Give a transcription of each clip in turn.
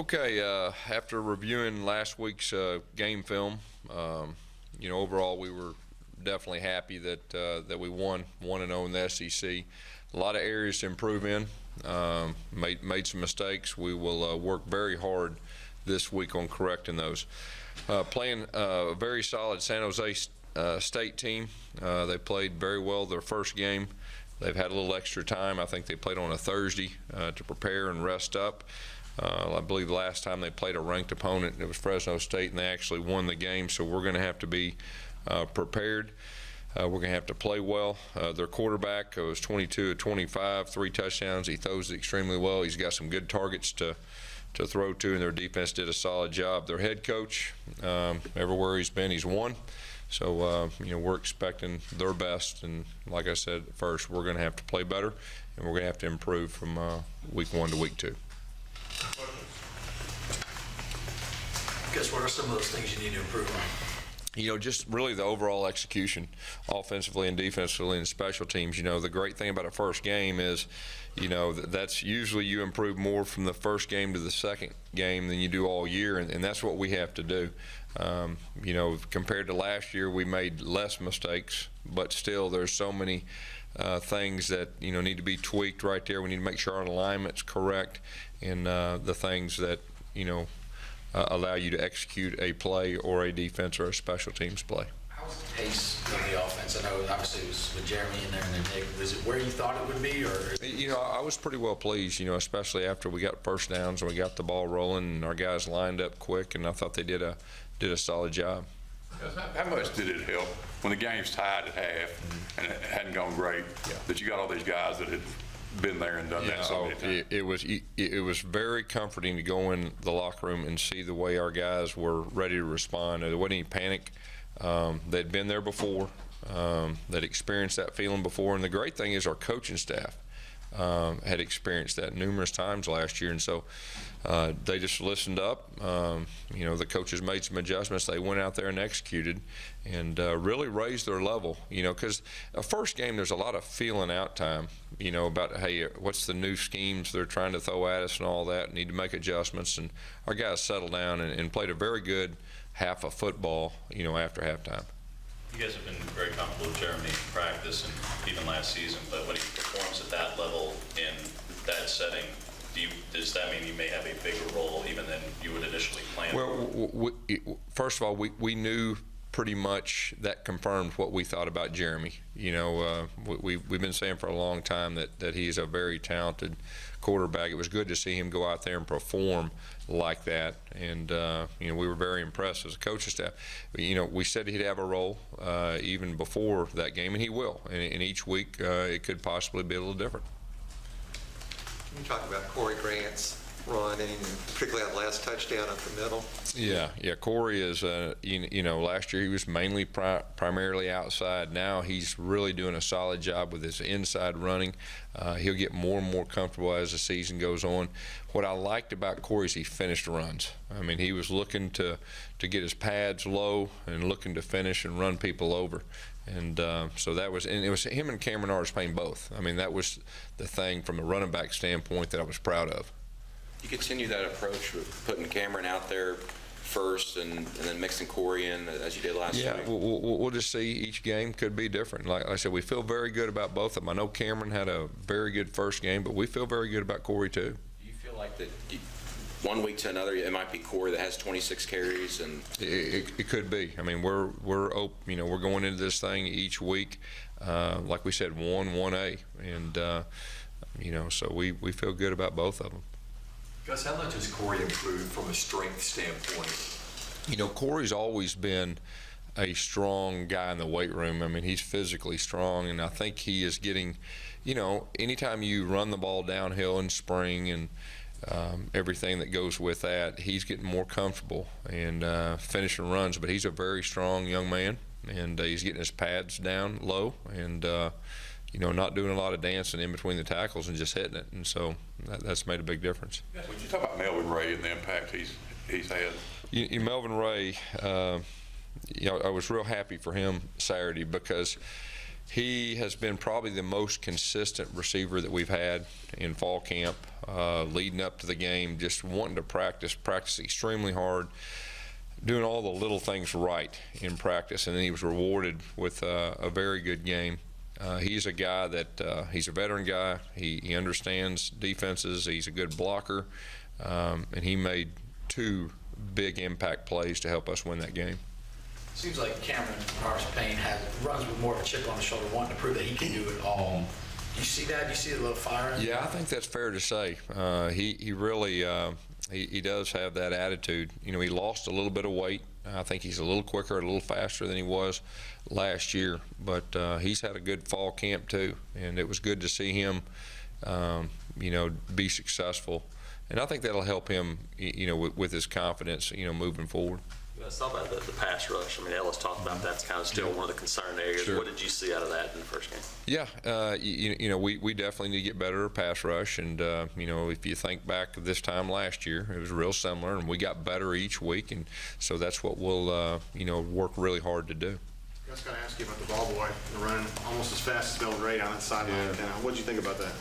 Okay, after reviewing last week's game film, overall we were definitely happy that we won 1-0 in the SEC. A lot of areas to improve in. Made some mistakes. We will work very hard this week on correcting those. Playing a very solid San Jose State team. They played very well their first game. They've had a little extra time. I think they played on a Thursday to prepare and rest up. I believe the last time they played a ranked opponent, it was Fresno State, and they actually won the game. So we're going to have to be prepared. We're going to have to play well. Their quarterback was 22 of 25, 3 touchdowns. He throws it extremely well. He's got some good targets to throw to, and their defense did a solid job. Their head coach, everywhere he's been, he's won. So, we're expecting their best. And like I said at first, we're going to have to play better, and we're going to have to improve from week 1 to week 2. I guess what are some of those things you need to improve on? Just really the overall execution, offensively and defensively and special teams. The great thing about a first game is, that's usually you improve more from the first game to the second game than you do all year, and that's what we have to do. Compared to last year, we made less mistakes, but still there's so many things that need to be tweaked right there. We need to make sure our alignment's correct, and the things that allow you to execute a play or a defense or a special teams play. How was the pace of the offense? I know obviously it was with Jeremy in there, and then Nick. Was it where you thought it would be, or? I was pretty well pleased. Especially after we got first downs and we got the ball rolling, and our guys lined up quick, and I thought they did a solid job. How much did it help when the game's tied at half and it hadn't gone great, that you got all these guys that had been there and done that so many times? It was very comforting to go in the locker room and see the way our guys were ready to respond. There wasn't any panic. They'd been there before. They'd experienced that feeling before. And the great thing is our coaching staff had experienced that numerous times last year, and so they just listened up. The coaches made some adjustments. They went out there and executed, and really raised their level. Because a first game, there's a lot of feeling out time. About hey, what's the new schemes they're trying to throw at us and all that. Need to make adjustments, and our guys settled down and played a very good half of football. After halftime. You guys have been very comfortable with Jeremy in practice and even last season, but when he performs at that level in that setting, does that mean you may have a bigger role even than you would initially plan? Well, first of all, we knew pretty much that confirmed what we thought about Jeremy. We've been saying for a long time that he's a very talented quarterback. It was good to see him go out there and perform like that, and we were very impressed as a coaching staff. We said he'd have a role even before that game, and he will. And each week it could possibly be a little different. Can you talk about Corey Grant's run, and particularly that last touchdown up the middle? Yeah. Corey is, last year he was mainly primarily outside. Now he's really doing a solid job with his inside running. He'll get more and more comfortable as the season goes on. What I liked about Corey is he finished runs. I mean, he was looking to get his pads low and looking to finish and run people over. And so that was, and it was him and Cameron Artis-Payne both. I mean, that was the thing from a running back standpoint that I was proud of. You continue that approach with putting Cameron out there first and then mixing Corey in as you did last week? Yeah, we'll just see. Each game could be different. Like I said, we feel very good about both of them. I know Cameron had a very good first game, but we feel very good about Corey too. Do you feel like that one week to another it might be Corey that has 26 carries? And it could be. I mean, we're going into this thing each week, like we said, 1A, and so we feel good about both of them. Gus, how much has Corey improved from a strength standpoint? Corey's always been a strong guy in the weight room. I mean, he's physically strong, and I think he is getting, anytime you run the ball downhill in spring and everything that goes with that, he's getting more comfortable and finishing runs. But he's a very strong young man, and he's getting his pads down low and not doing a lot of dancing in between the tackles and just hitting it, and so that's made a big difference. Would you talk about Melvin Ray and the impact he's had? Melvin Ray, I was real happy for him Saturday because He has been probably the most consistent receiver that we've had in fall camp, leading up to the game, just wanting to practice extremely hard, doing all the little things right in practice, and then he was rewarded with a very good game. He's a guy that he's a veteran guy. He understands defenses. He's a good blocker, and he made 2 big impact plays to help us win that game. Seems like Cameron Payne runs with more of a chip on his shoulder, wanting to prove that he can do it all. Do you see that? Do you see a little fire in him? Yeah, I think that's fair to say. He really he does have that attitude. You know, he lost a little bit of weight. I think he's a little quicker, a little faster than he was last year. But he's had a good fall camp too, and it was good to see him, you know, be successful. And I think that'll help him, you know, with his confidence, you know, moving forward. Let's talk about the pass rush. I mean, Ellis talked about that's kind of still one of the concern areas. Sure. What did you see out of that in the first game? Yeah, you know, we definitely need to get better at pass rush. And, you know, if you think back this time last year, it was real similar, and we got better each week. And so that's what we'll, you know, work really hard to do. I was going to ask you about the ball boy, running almost as fast as Bill Ray on that sideline. What did you think about that?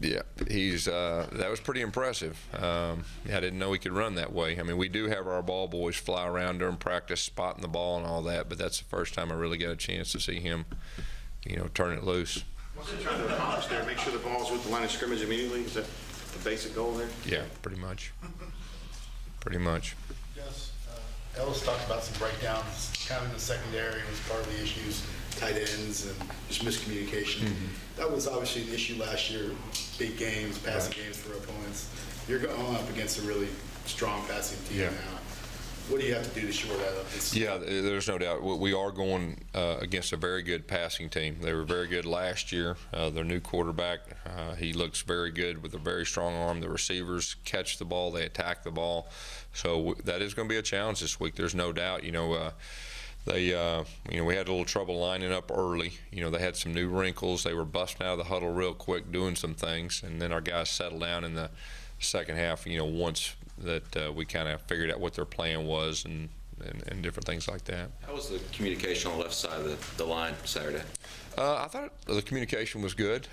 Yeah, he's that was pretty impressive. I didn't know he could run that way. I mean, we do have our ball boys fly around during practice, spotting the ball and all that, but that's the first time I really got a chance to see him, you know, turn it loose. What's he trying to accomplish there? Make sure the ball's with the line of scrimmage immediately? Is that the basic goal there? Yeah, pretty much. Pretty much. Yes, Ellis talked about some breakdowns kind of in the secondary was part of the issues, tight ends and just miscommunication. That was obviously an issue last year, big games, passing games for opponents. You're going up against a really strong passing team now. What do you have to do to shore that up? Yeah, there's no doubt. We are going against a very good passing team. They were very good last year. Their new quarterback, he looks very good with a very strong arm. The receivers catch the ball, they attack the ball. So that is going to be a challenge this week. There's no doubt. You know, you know, we had a little trouble lining up early. You know, they had some new wrinkles. They were busting out of the huddle real quick, doing some things, and then our guys settled down in the second half. You know, once that we kind of figured out what their plan was and different things like that. How was the communication on the left side of the line Saturday? I thought the communication was good.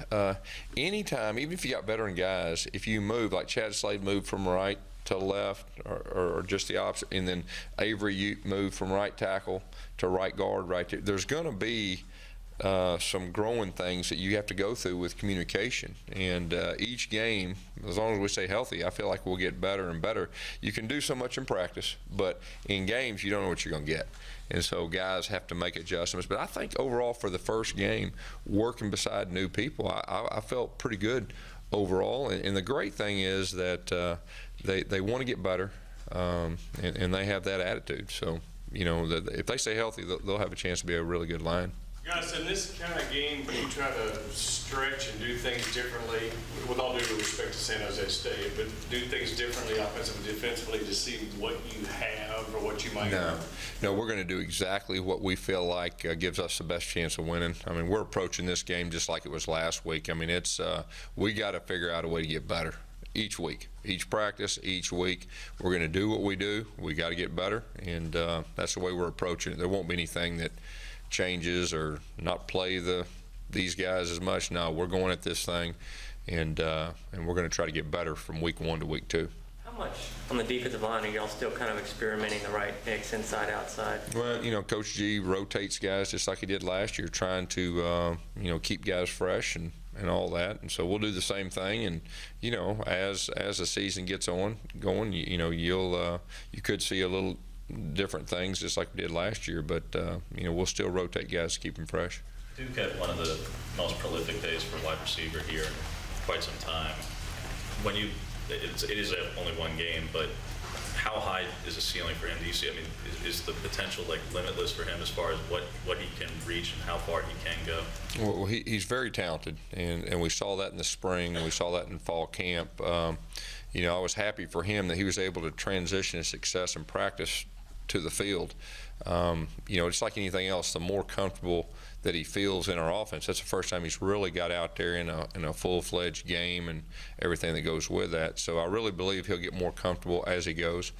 Anytime, even if you got veteran guys, if you move, like Chad Slade moved from right to left or just the opposite, and then Avery, you move from right tackle to right guard right there. There's going to be some growing things that you have to go through with communication, and each game, as long as we stay healthy, I feel like we'll get better and better. You can do so much in practice, but in games you don't know what you're going to get, and so guys have to make adjustments. But I think overall for the first game, working beside new people, I felt pretty good overall, and the great thing is that they want to get better, and they have that attitude. So, you know, if they stay healthy, they'll have a chance to be a really good line. Guys, in this kind of game, you try to stretch and do things differently, with all due respect to San Jose State, but do things differently offensively, defensively to see what you have or what you might have? No, we're going to do exactly what we feel like gives us the best chance of winning. I mean, we're approaching this game just like it was last week. I mean, it's we got to figure out a way to get better each week, each practice, each week. We're going to do what we do. We got to get better, and that's the way we're approaching it. There won't be anything that changes or not play these guys as much. No, we're going at this thing, and we're going to try to get better from week 1 to week 2. How much on the defensive line are y'all still kind of experimenting the right mix inside outside? Well, you know, Coach G rotates guys just like he did last year, trying to you know, keep guys fresh and all that, and so we'll do the same thing. And you know, as the season gets going, you know, you could see a little different things just like we did last year, but you know, we'll still rotate guys to keep them fresh. Duke had one of the most prolific days for wide receiver here in quite some time. When it is only one game, but how high is the ceiling for him? Do you see? I mean, is the potential like limitless for him as far as what he can reach and how far he can go? Well, he's very talented, and we saw that in the spring, and we saw that in fall camp. You know, I was happy for him that he was able to transition his success in practice to the field. You know, it's like anything else, the more comfortable that he feels in our offense, that's the first time he's really got out there in a full-fledged game and everything that goes with that. So I really believe he'll get more comfortable as he goes.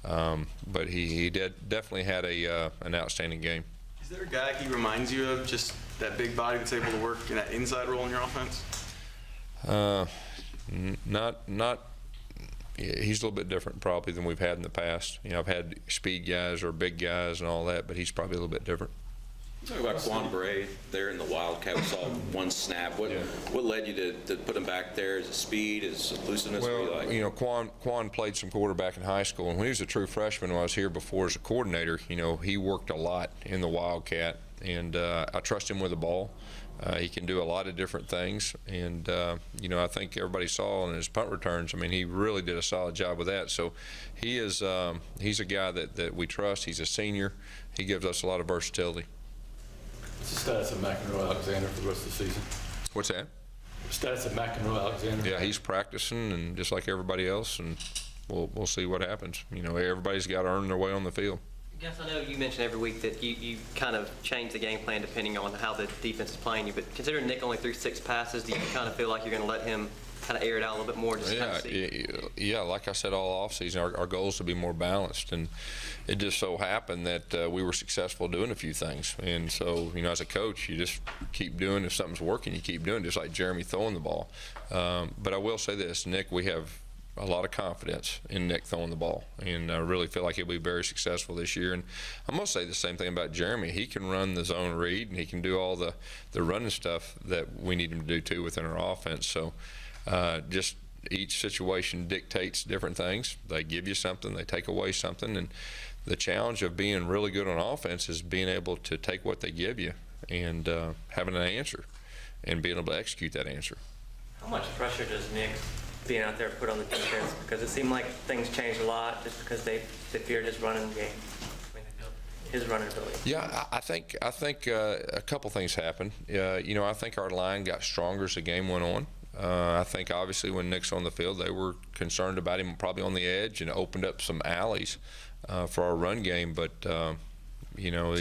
But he definitely had an outstanding game. Is Is there a guy he reminds you of, just that big body that's able to work in that inside role in your offense? Not. He's a little bit different probably than we've had in the past. You know, I've had speed guys or big guys and all that, but he's probably a little bit different. Talk about Quan Bray there in the Wildcat. We saw one snap. What led you to put him back there? Is it speed? Is it looseness? What do you like? You know, Quan played some quarterback in high school, and when he was a true freshman, when I was here before as a coordinator, you know, he worked a lot in the Wildcat, and I trust him with the ball. He can do a lot of different things, and you know, I think everybody saw in his punt returns. I mean, he really did a solid job with that. So he is he's a guy that we trust. He's a senior. He gives us a lot of versatility. What's the status of McEnroe Alexander for the rest of the season? What's that? The status of McEnroe Alexander? Yeah, he's practicing, and just like everybody else, and we'll see what happens. You know, everybody's got to earn their way on the field. Gus, I know you mention every week that you kind of change the game plan depending on how the defense is playing you, but considering Nick only threw 6 passes, do you kind of feel like you're going to let him kind of air it out a little bit more? Just kind of see? Yeah, like I said all offseason, our goal is to be more balanced, and it just so happened that we were successful doing a few things. And so, you know, as a coach, you just keep doing. If something's working, you keep doing, just like Jeremy throwing the ball. But I will say this, Nick, we have a lot of confidence in Nick throwing the ball, and I really feel like he'll be very successful this year. And I'm going to say the same thing about Jeremy. He can run the zone read, and he can do all the running stuff that we need him to do too within our offense. So just each situation dictates different things. They give you something, they take away something, and the challenge of being really good on offense is being able to take what they give you and having an answer and being able to execute that answer. How much pressure does Nick being out there put on the defense? Because it seemed like things changed a lot just because they feared his running game, his running ability. Yeah, I think a couple things happened. You know, I think our line got stronger as the game went on. I think obviously when Nick's on the field, they were concerned about him probably on the edge and opened up some alleys for our run game. But you know,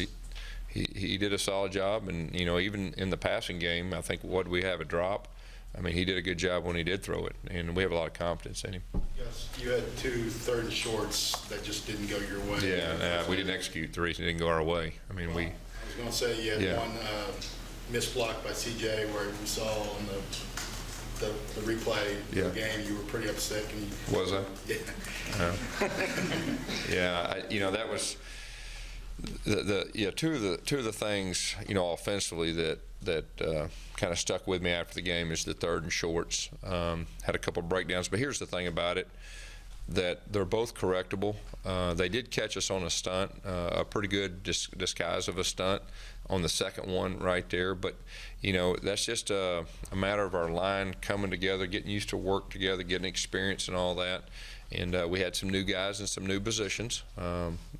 he did a solid job, and you know, even in the passing game, I think what we have a drop. I mean, he did a good job when he did throw it, and we have a lot of confidence in him. Yes, you had 2 3rd and shorts that just didn't go your way. Yeah, we didn't execute 3. It didn't go our way. I mean, I was going to say you had one missed block by CJ where we saw on the replay of the game, you were pretty upset. Was I? Yeah. Yeah, you know, that was two of the things, you know, offensively that kind of stuck with me after the game is the 3rd and shorts. Had a couple of breakdowns, but here's the thing about it, that they're both correctable. They did catch us on a stunt, a pretty good disguise of a stunt on the second one right there, but you know, that's just a matter of our line coming together, getting used to work together, getting experience and all that. And we had some new guys in some new positions,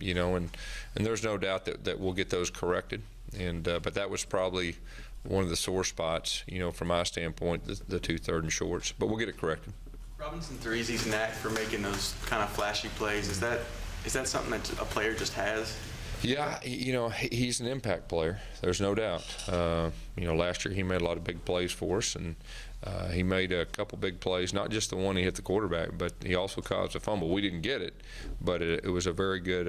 you know, and there's no doubt that we'll get those corrected. And but that was probably one of the sore spots, you know, from my standpoint, the 2 3rd and shorts. But we'll get it corrected. Robinson Threesy's knack for making those kind of flashy plays, is that something that a player just has? Yeah, you know, he's an impact player. There's no doubt. You know, last year he made a lot of big plays for us, and he made a couple big plays, not just the one he hit the quarterback, but he also caused a fumble. We didn't get it, but it was a very good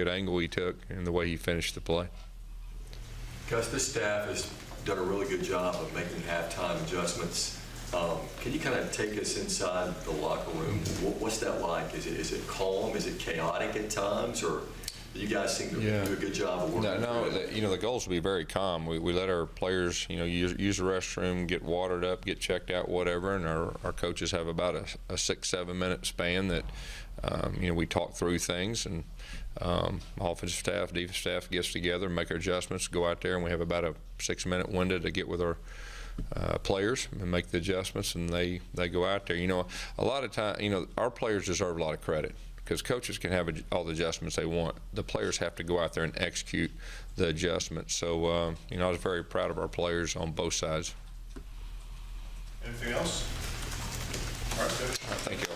angle he took and the way he finished the play. Gus, this staff has done a really good job of making halftime adjustments. Can you kind of take us inside the locker room? What's that like? Is it calm? Is it chaotic at times? Or you guys seem to do a good job of working through it? You know, the goal is to be very calm. We let our players, you know, use the restroom, get watered up, get checked out, whatever, and our coaches have about a 6-7 minute span that, you know, we talk through things, and offensive staff, defensive staff gets together, make our adjustments, go out there, and we have about a 6-minute window to get with our players and make the adjustments, and they go out there. You know, a lot of time, you know, our players deserve a lot of credit because coaches can have all the adjustments they want. The players have to go out there and execute the adjustments. So, you know, I was very proud of our players on both sides. Anything else? All right, good. Thank you.